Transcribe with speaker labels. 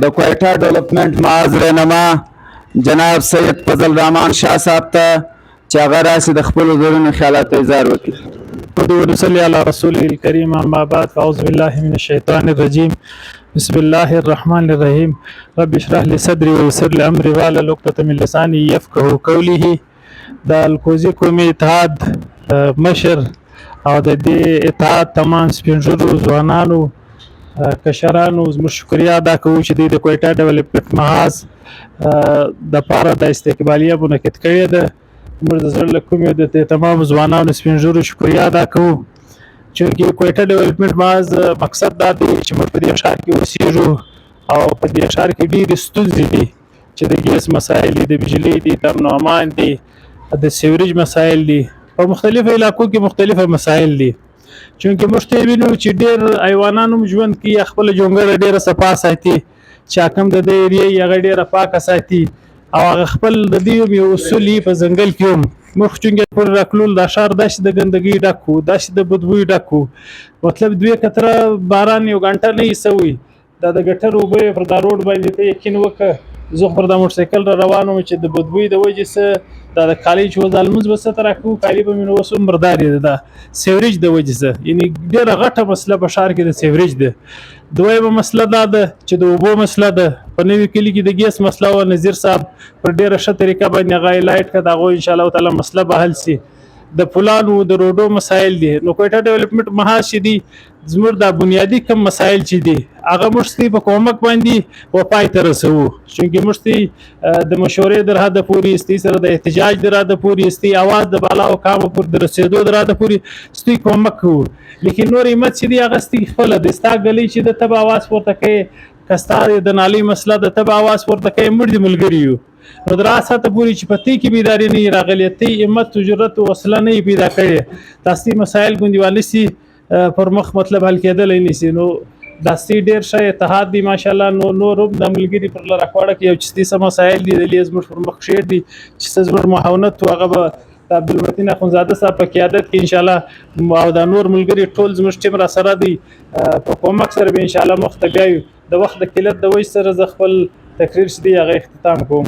Speaker 1: د کوئټه ډیولپمنٹ معاذ رهنما جناب سید فضل الرحمن شاه صاحب ته چې هغه راشي د خپلو زړونو خیالاتو اظهار وکړي.
Speaker 2: ونصلي على رسوله الكريم أما بعد فأعوذ بالله من الشيطان الرجيم بسم الله الرحمن الرحيم رب اشرح لي صدري ويسر لي أمري واحلل عقدة من لساني يفقهوا قولي. د الکوزي قومي اتحاد مشر او د دې اتحاد تمام سپینږیرو ځوانانو کشرانو زموږ شکریه ادا کوو چې د کوئټه ډیولپمنټ محاذ د پاره د استقبالیه منعقد کړې ده. موږ د زړه له کومې د تمام ځوانانو سپینږیرو شکریه ادا کوو چې کوئټه ډیولپمنټ محاذ مقصد دا دی چې موږ په دې ښار کې اوسېږو او په دې ښار کې ډېرې ستونزې دي چې د ګیس مسایل دي، د بجلي دي، د امن و امان دي، د سیوریج مسایل دي، په مختلفو علاقو کې مختلفه مسایل دي. چونکې موږ ته وینو چې ډېر حیوانان هم ژوند کوي، خپله جونګړه ډېره صفا ساتي، چې حکم د دې ایریې هغه ډېره پاکه ساتي او هغه خپل د دې یو اصول په ځنګل کې هم موږ چونګې پر راکلول دا ښار داسې د ګندګۍ ډک و، داسې د بدبوی ډک و. مطلب 2 کتره باران یو غنټه نه ایسوي، دا د ګټر اوبه یې پر دا روډ باندې ته یقین وکړه. زه پر دا موټرسایکل را روان وم چې د بدبوی د وجې څه دا د کالج وځه لمونځ به څه ته راکوو، کالي به مې نو اوس هم مردار دي د سیوریج د وجې څه، یعنې ډېره غټه مسله په ښار کې د سیوریج ده. دویمه مسله دا ده چې د اوبو مسله ده. په نوي کلي کې د ګیس مسله وه، نظیر صاحب پر ډېره ښه طریقه باندې هغه هایلایټ کړه، د هغوی انشاءالله تعالی مسله به حل سي. د پلانو د روډو مسایل دي. نو کوئټه ډیولپمنټ محاذ چې دي زموږ دا بنیادي کم مسایل چې دي هغه موږ ستې په کومک باندې و پای ته رسوو، چونکې موږ ستې د مشورې در حده پورې، ستې سره د احتجاج در حده پورې، ستې اواز د بالا او کامو پر د رسېدو در حده پورې ستې کومک کوو. لیکن نور همت چې دي هغه ستې خپله د ستا ګلۍ چې د ته به اواز پورته کوې، که ستا د نالۍ مسله د ته به اواز پورته کوې، موږ دې ملګري یو. نو د راز ساته پورې چې په تی کې بیداري نه وي راغلې، تی همت و جرأت و حوصله نه وي پیدا کړې، داسې مسایل ګوندیوالي سي پر مخ مطلب حل کېدلی نه سي. نو داسې ډېر ښه اتحاد دی ماشاءالله. نور هم د ملګري پر لاره کواړه کې یو چې څه مسایل دي د دې زموږ پر مخ کښېږدي دي چې څه زموږ معاونت و هغه به د عبدالمتین اخندزاده صاحب په قیادت کې انشاءالله او دا نور ملګري ټول زموږ ټیم را سره دی، په کومک سره به انشاءالله مخ ته بیایو. د وخت د قلت د وجې سره زه خپل تقریر چې دی هغه اختتام کوم.